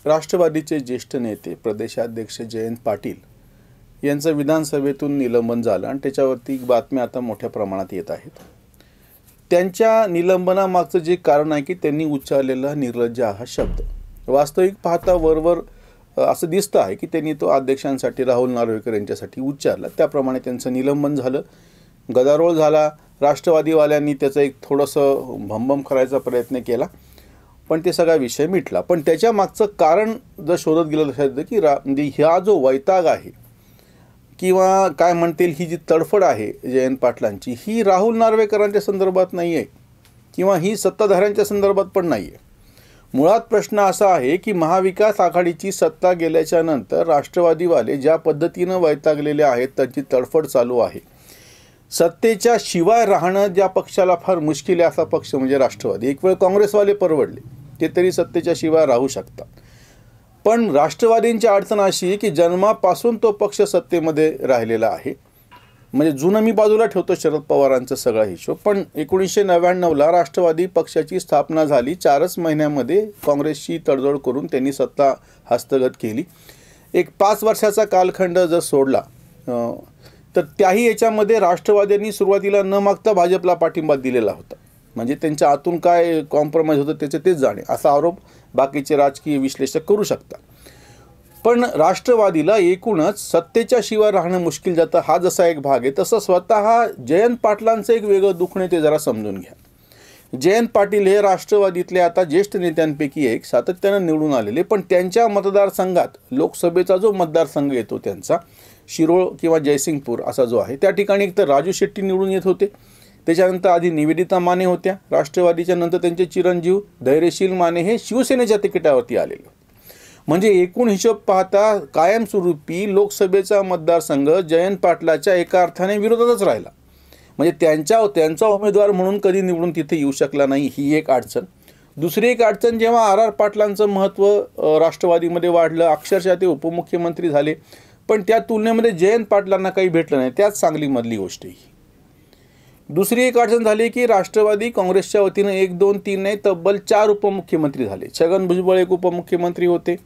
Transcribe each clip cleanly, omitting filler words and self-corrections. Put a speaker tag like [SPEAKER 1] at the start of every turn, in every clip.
[SPEAKER 1] राष्ट्रवादीचे ज्येष्ठ नेते प्रदेशाध्यक्ष जयंत पाटील यांचं विधानसभेतून निलंबन झालं आणि त्याच्यावरती बातम्या आता मोठ्या प्रमाणात येत आहेत। त्यांच्या निलंबनामागचं जे कारण आहे की त्यांनी उच्चारलेला निर्लज्ज हा शब्द वास्तविक पाहता वरवर असं दिसतं आहे की त्यांनी तो अध्यक्षांसाठी राहुल नार्वेकर यांच्यासाठी उच्चारला, त्याप्रमाणे त्यांचं निलंबन झालं, गदारोळ झाला। राष्ट्रवादीवाल्यांनी त्याचं एक थोडंसं भंबम करायचा प्रयत्न केला, पण ते सगळा विषय मिटला। पण त्याच्या मागचं कारण जर शोधत गेलं लक्षात येतं की म्हणजे हा जो वैताग आहे किंवा काय म्हणतील ही जी तडफड आहे जयंत पाटलांची, ही राहुल नार्वेकरांच्या संदर्भात नाही आहे किंवा ही सत्ताधाऱ्यांच्या संदर्भात पण नाही आहे। मुळात प्रश्न असा आहे की महाविकास आघाडीची सत्ता गेल्याच्या नंतर राष्ट्रवादीवाले ज्या पद्धतीनं वैतागलेले आहेत, त्यांची तडफड चालू आहे। सत्तेच्या शिवाय राहणं ज्या पक्षाला फार मुश्किल आहे असा पक्ष म्हणजे राष्ट्रवादी। एक वेळ काँग्रेसवाले परवडले, ते तरी सत्तेच्या शिवाय राहू शकतात, पण राष्ट्रवादींची अडचण अशी आहे की जन्मापासून तो पक्ष सत्तेमध्ये राहिलेला आहे। म्हणजे जुनं मी बाजूला ठेवतो शरद पवारांचा सगळा हिशोब, पण 1999ला राष्ट्रवादी पक्षाची स्थापना झाली। 4च महिन्यामध्ये काँग्रेसशी तडजोड करून त्यांनी सत्ता हस्तगत केली। एक 5 वर्षाचा कालखंड जर सोडला तर त्याही याच्यामध्ये राष्ट्रवाद्यांनी सुरुवातीला न मागता भाजपला पाठिंबा दिलेला होता। म्हणजे त्यांच्या आतून काय कॉम्प्रोमाइज होतं त्याचे तेच जाणे, असा आरोप बाकीचे राजकीय विश्लेषक करू शकतात। पण राष्ट्रवादीला एकूणच सत्तेच्या शिवाय राहणं मुश्किल जातं, हा जसा एक भाग आहे, तसं स्वतः जयंत पाटलांचं एक वेगळं दुखणं ते जरा समजून घ्या। जयंत पाटील हे राष्ट्रवादीतले आता ज्येष्ठ नेत्यांपैकी एक, सातत्यानं निवडून आलेले, पण त्यांच्या मतदारसंघात लोकसभेचा जो मतदारसंघ येतो त्यांचा शिरोळ किंवा जयसिंगपूर असा जो आहे, त्या ठिकाणी एक तर राजू शेट्टी निवडून येत होते, त्याच्यानंतर आधी निवेदिता माने होत्या राष्ट्रवादीच्या, नंतर त्यांचे चिरंजीव धैर्यशील माने हे शिवसेनेच्या तिकिटावरती आलेले। म्हणजे एकूण हिशोब पाहता कायमस्वरूपी लोकसभेचा मतदारसंघ जयंत पाटलाच्या एका अर्थाने विरोधातच राहिला। म्हणजे त्यांचा उमेदवार म्हणून कधी निवडून तिथे येऊ शकला नाही, ही एक अडचण। दुसरी एक अडचण, जेव्हा आर पाटलांचं महत्त्व राष्ट्रवादीमध्ये वाढलं, अक्षरशः ते उपमुख्यमंत्री झाले, पण त्या तुलनेमध्ये जयंत पाटलांना काही भेटलं नाही, त्याच चांगली मधली गोष्ट आहे। दुसरी एक अडचण झाली की राष्ट्रवादी काँग्रेसच्या वतीनं 1, 2, 3 नाही तब्बल 4 उपमुख्यमंत्री झाले। छगन भुजबळ एक उपमुख्यमंत्री होते,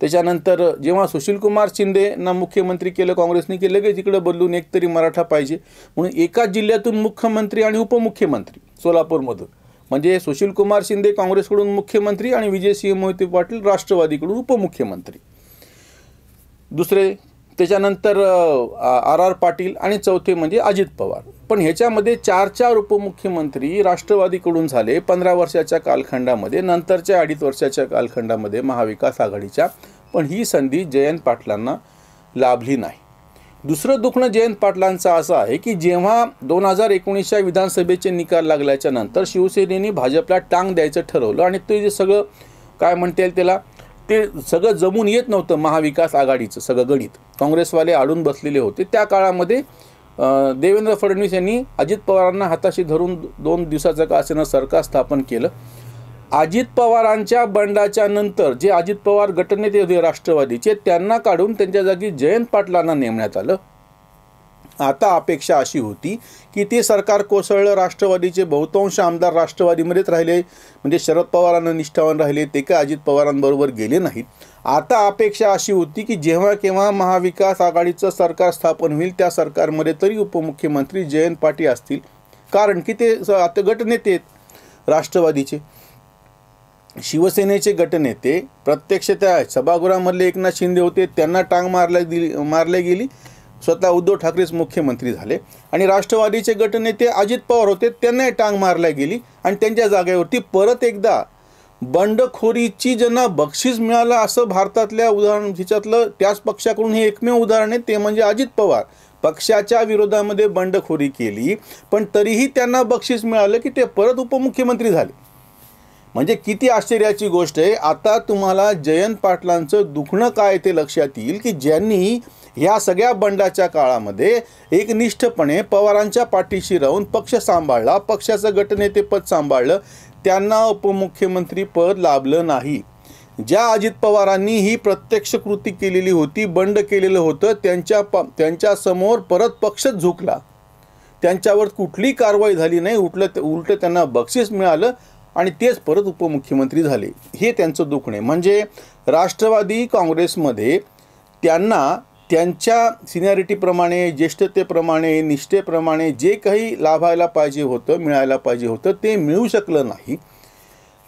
[SPEAKER 1] त्याच्यानंतर जेव्हा सुशीलकुमार शिंदेंना मुख्यमंत्री केलं काँग्रेसने, केलं की तिकडे बदलून एक तरी मराठा पाहिजे म्हणून एकाच जिल्ह्यातून मुख्यमंत्री आणि उपमुख्यमंत्री सोलापूरमधून, म्हणजे सुशीलकुमार शिंदे काँग्रेसकडून मुख्यमंत्री आणि विजयसिंह मोहिते पाटील राष्ट्रवादीकडून उपमुख्यमंत्री दुसरे, त्याच्यानंतर आर पाटील आणि चौथे म्हणजे अजित पवार। पण ह्याच्यामध्ये 4 उपमुख्यमंत्री राष्ट्रवादीकडून झाले 15 वर्षाच्या कालखंडामध्ये, नंतरच्या 2.5 वर्षाच्या कालखंडामध्ये महाविकास आघाडीच्या, पण ही संधी जयंत पाटलांना लाभली नाही। दुसरं दुखणं जयंत पाटलांचं असं आहे की जेव्हा 2019च्या विधानसभेचे निकाल लागल्याच्या नंतर शिवसेनेने भाजपला टांग द्यायचं ठरवलं आणि ते जे सगळं काय म्हणता येईल त्याला, ते सगळं जमून येत नव्हतं महाविकास आघाडीचं सगळं गणित, काँग्रेसवाले आडून बसलेले होते। त्या काळामध्ये देवेंद्र फडणवीस यांनी अजित पवारांना हाताशी धरून 2 दिवसाचं का असेना सरकार स्थापन केलं। अजित पवारांच्या बंडाच्या नंतर जे अजित पवार गटनेते होते राष्ट्रवादीचे, त्यांना काढून त्यांच्या जागी जयंत पाटलांना नेमण्यात आलं। आता अपेक्षा अशी होती की ते सरकार कोसळलं, राष्ट्रवादीचे बहुतांश आमदार राष्ट्रवादीमध्येच राहिले, म्हणजे शरद पवारांना निष्ठावान राहिले, ते काय अजित पवारांबरोबर गेले नाहीत। आता अपेक्षा अशी होती की जेव्हा केव्हा महाविकास आघाडीचं सरकार स्थापन होईल त्या सरकारमध्ये तरी उपमुख्यमंत्री जयंत पाटील असतील, कारण की ते आता गटनेते आहेत राष्ट्रवादीचे। शिवसेनेचे गटनेते प्रत्यक्ष त्या सभागृहामधले एकनाथ शिंदे होते, त्यांना टांग मारल्या गेली, स्वतः उद्धव ठाकरेच मुख्यमंत्री झाले, आणि राष्ट्रवादीचे गटनेते अजित पवार होते, त्यांनाही टांग मारल्या गेली आणि त्यांच्या जागेवरती परत एकदा बंडखोरीची ज्यांना बक्षीस मिळालं असं भारतातल्या उदाहरण हिच्यातलं त्याच पक्षाकडून हे एकमेव उदाहरण आहे, ते म्हणजे अजित पवार। पक्षाच्या विरोधामध्ये बंडखोरी केली पण तरीही त्यांना बक्षीस मिळालं की ते परत उपमुख्यमंत्री झाले। म्हणजे किती आश्चर्याची गोष्ट आहे। आता तुम्हाला जयंत पाटलांचं दुखणं काय ते लक्षात येईल की ज्यांनी ह्या सगळ्या बंडाच्या काळामध्ये एकनिष्ठपणे पवारांच्या पाठीशी राहून पक्ष सांभाळला, पक्षाचं गटनेतेपद सांभाळलं, त्यांना उपमुख्यमंत्री पद लाभलं नाही। ज्या अजित पवारांनी ही प्रत्यक्ष कृती केलेली होती, बंड केलेलं होतं, त्यांच्या समोर परत पक्षच झुकला, त्यांच्यावर कुठलीही कारवाई झाली नाही, उलट त्यांना बक्षीस मिळालं आणि तेच परत उपमुख्यमंत्री झाले. हे त्यांचं दुखणे. म्हणजे राष्ट्रवादी काँग्रेसमध्ये त्यांना त्यांच्या सिनियरिटीप्रमाणे, ज्येष्ठतेप्रमाणे, निष्ठेप्रमाणे जे काही लाभायला पाहिजे होतं, मिळायला पाहिजे होतं, ते मिळू शकलं नाही.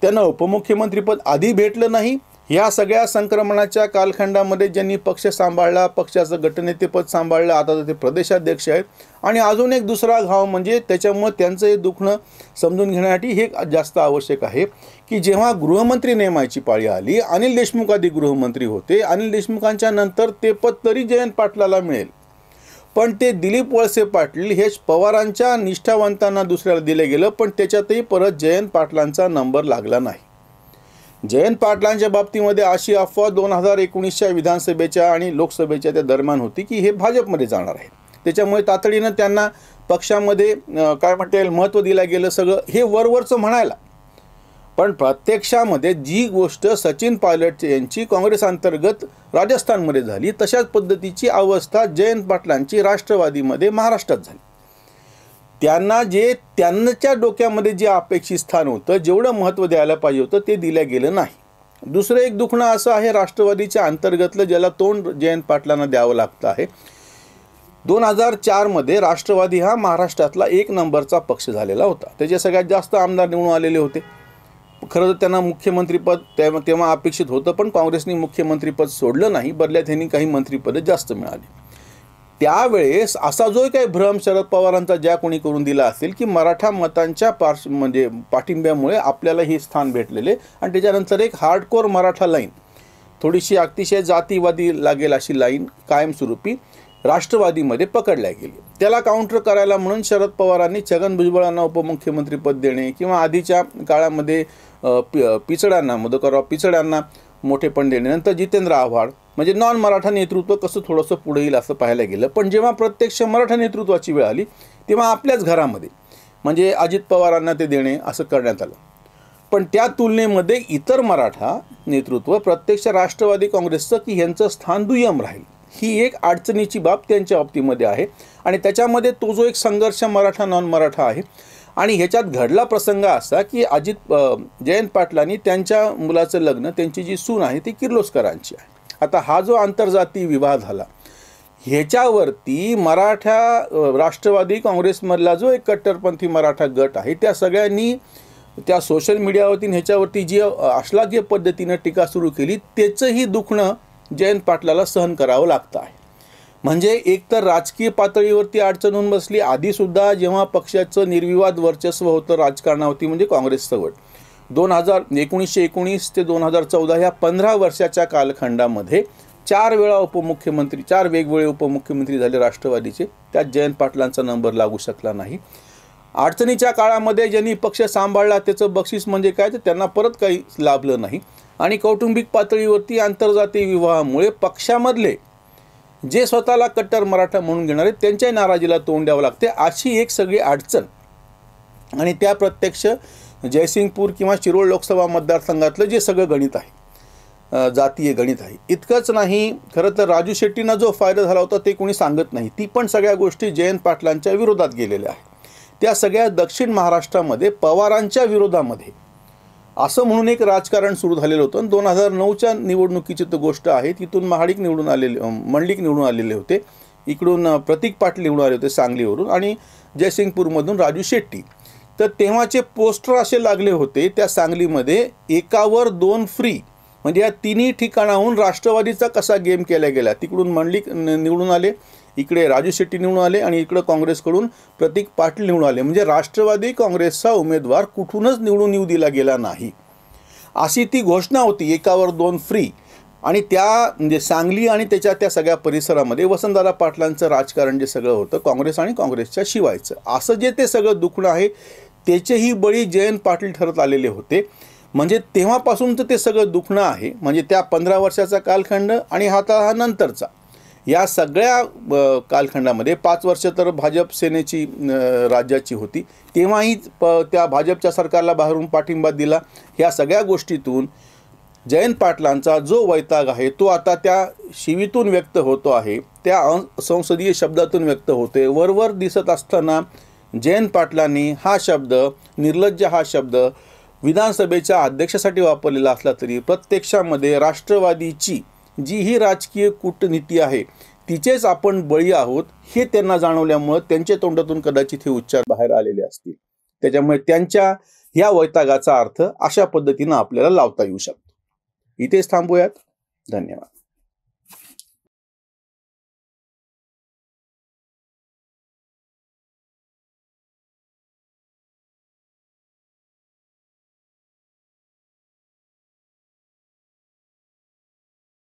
[SPEAKER 1] त्यांना उपमुख्यमंत्रीपद आधी भेटलं नाही. ह्या सगळ्या संक्रमणाच्या कालखंडामध्ये ज्यांनी पक्ष सांभाळला, पक्षाचं गटनेतेपद सांभाळलं, आता तर ते प्रदेशाध्यक्ष आहेत. आणि अजून एक दुसरा घाव म्हणजे त्याच्यामुळं त्यांचं हे दुखणं समजून घेण्यासाठी हे जास्त आवश्यक आहे की जेव्हा गृहमंत्री नेमायची पाळी आली, अनिल देशमुख आधी गृहमंत्री होते. अनिल देशमुखांच्या नंतर ते पद तरी जयंत पाटलाला मिळेल, पण ते दिलीप वळसे पाटील हे पवारांच्या निष्ठावंतांना दुसऱ्याला दिले गेलं, पण त्याच्यातही परत जयंत पाटलांचा नंबर लागला नाही. जयंत पाटलांच्या बाबतीमध्ये अशी अफवा 2019च्या विधानसभेच्या आणि लोकसभेच्या त्या दरम्यान होती की हे भाजपमध्ये जाणार आहे. त्याच्यामुळे तातडीनं त्यांना पक्षामध्ये काय म्हणता येईल महत्त्व दिलं गेलं. सगळं हे वरवरचं म्हणायला, पण प्रत्यक्षामध्ये जी गोष्ट सचिन पायलट यांची काँग्रेस अंतर्गत राजस्थानमध्ये झाली, तशाच पद्धतीची अवस्था जयंत पाटलांची राष्ट्रवादीमध्ये महाराष्ट्रात झाली. त्यांना जे त्यांच्या डोक्यामध्ये जे अपेक्षित स्थान होतं, जेवढं महत्त्व द्यायला पाहिजे होतं, ते दिलं गेलं नाही. दुसरं एक दुखणं असं आहे राष्ट्रवादीच्या अंतर्गतलं, ज्याला तोंड जयंत पाटलांना द्यावं लागतं आहे. 2004मध्ये राष्ट्रवादी हा महाराष्ट्रातला 1 नंबरचा पक्ष झालेला होता. त्याचे सगळ्यात जास्त आमदार निवडून आलेले होते. खरं तर त्यांना मुख्यमंत्रीपद तेव्हा अपेक्षित होतं, पण काँग्रेसने मुख्यमंत्रीपद सोडलं नाही. बदल्यात त्यांनी काही मंत्रिपदं जास्त मिळाली. त्यावेळेस असा जो काही भ्रम शरद पवारांचा ज्या कोणी करून दिला असेल की मराठा मतांच्या पाठिंब्यामुळे आपल्याला हे स्थान भेटलेले, आणि त्याच्यानंतर एक हार्डकोर मराठा लाईन, थोडीशी अतिशय जातीवादी लागेल अशी लाईन कायमस्वरूपी राष्ट्रवादीमध्ये पकडल्या गेली. त्याला काउंटर करायला म्हणून शरद पवारांनी छगन भुजबळांना उपमुख्यमंत्रीपद देणे किंवा आधीच्या काळामध्ये पिचड्यांना, मधुकरराव पिचड्यांना मोठेपण देणे, नंतर जितेंद्र आव्हाड, म्हणजे नॉन मराठा नेतृत्व कसं थोडंसं पुढे येईल असं पाहायला गेलं. पण जेव्हा प्रत्यक्ष मराठा नेतृत्वाची वेळ आली तेव्हा आपल्याच घरामध्ये म्हणजे अजित पवारांना ते देणे असं करण्यात आलं. पण त्या तुलनेमध्ये इतर मराठा नेतृत्व प्रत्यक्ष राष्ट्रवादी काँग्रेसचं की ह्यांचं स्थान दुय्यम राहील. ही एक अडचणीची बाब त्यांच्या बाबतीमध्ये आहे. आणि त्याच्यामध्ये तो जो एक संघर्ष मराठा नॉन मराठा आहे. आणि ह्याच्यात घडला प्रसंग असा की जयंत पाटलांनी त्यांच्या मुलाचं लग्न, त्यांची जी सून आहे ती किर्लोस्करांची आहे. आता हा जो आंतरजातीय विवाह झाला, ह्याच्यावरती मराठा राष्ट्रवादी काँग्रेसमधला जो एक कट्टरपंथी मराठा गट आहे, त्या सगळ्यांनी त्या सोशल मीडियावरती ह्याच्यावरती जी अश्लाघ्य पद्धतीनं टीका सुरू केली, त्याचंही दुखणं जयंत पाटलाला सहन करावं लागतं आहे. म्हणजे एकतर राजकीय पातळीवरती अडचण होऊन बसली. आधीसुद्धा जेव्हा पक्षाचं निर्विवाद वर्चस्व होतं राजकारणावरती, म्हणजे काँग्रेसचं गट 1919 ते 2014 ह्या 15 वर्षाच्या कालखंडामध्ये 4 वेगवेगळे उपमुख्यमंत्री झाले राष्ट्रवादीचे. त्यात जयंत पाटलांचा नंबर लागू शकला नाही. अडचणीच्या काळामध्ये ज्यांनी पक्ष सांभाळला त्याचं बक्षीस म्हणजे काय, तर त्यांना परत काही लाभलं नाही. आणि कौटुंबिक पातळीवरती आंतरजातीय विवाहामुळे पक्षामधले जे स्वतःला कट्टर मराठा म्हणून घेणारे त्यांच्याही नाराजीला तोंड द्यावं लागते. अशी एक सगळी अडचण. आणि त्या प्रत्यक्ष जयसिंगपूर किंवा शिरोळ लोकसभा मतदारसंघातलं जे सगळं गणित आहे, जातीय गणित आहे. इतकंच नाही, खरं तर राजू शेट्टींना जो फायदा झाला होता ते कोणी सांगत नाही. ती पण सगळ्या गोष्टी जयंत पाटलांच्या विरोधात गेलेल्या आहेत. त्या सगळ्या दक्षिण महाराष्ट्रामध्ये पवारांच्या विरोधामध्ये असं म्हणून एक राजकारण सुरू झालेलं होतं. 2009च्या निवडणुकीची तर गोष्ट आहे. तिथून मंडलिक निवडून आलेले होते. इकडून प्रतीक पाटील निवडून आले होते सांगलीवरून, आणि जयसिंगपूरमधून राजू शेट्टी. तर तेव्हाचे पोस्टर असे लागले होते त्या सांगलीमध्ये, 1वर 2 फ्री. म्हणजे या तिन्ही ठिकाणाहून राष्ट्रवादीचा कसा गेम केला गेला. तिकडून मंडलिक निवडून आले, इकडे राजू शेट्टी निवडून आले, आणि इकडं काँग्रेसकडून प्रतीक पाटील निवडून आले. म्हणजे राष्ट्रवादी काँग्रेसचा उमेदवार कुठूनच निवडून येऊ दिला गेला नाही, अशी ती घोषणा होती. 1वर 2 फ्री. आणि त्या म्हणजे सांगली आणि त्या सगळ्या परिसरामध्ये वसंतदादा पाटलांचं राजकारण जे सगळं होतं, काँग्रेस आणि काँग्रेसच्या शिवायचं, असं जे ते सगळं दुखणं आहे, त्याचेही बळी जयंत पाटील ठरत आलेले होते. म्हणजे तेव्हापासूनचं ते सगळं दुखणं आहे. म्हणजे त्या 15 वर्षाचा कालखंड आणि हा नंतरचा, या सगळ्या कालखंडामध्ये 5 वर्ष तर भाजप सेनेची राज्याची होती, तेव्हाही त्या भाजपच्या सरकारला बाहेरून पाठिंबा दिला. ह्या सगळ्या गोष्टीतून जयंत पाटलांचा जो वैताग आहे तो आता त्या शिवीतून व्यक्त होतो आहे, त्या संसदीय शब्दातून व्यक्त होते. वरवर दिसत असताना जयंत पाटलांनी हा शब्द, निर्लज्ज हा शब्द विधानसभेच्या अध्यक्षासाठी वापरलेला असला तरी प्रत्यक्षामध्ये राष्ट्रवादीची जी ही राजकीय कूटनीती आहे तिचेच आपण बळी आहोत हे त्यांना जाणवल्यामुळं त्यांच्या तोंडातून कदाचित हे उच्चार बाहेर आलेले असतील. त्याच्यामुळे त्यांच्या या वैतागाचा अर्थ अशा पद्धतीनं आपल्याला लावता येऊ शकतो. इथेच थांबूयात. धन्यवाद.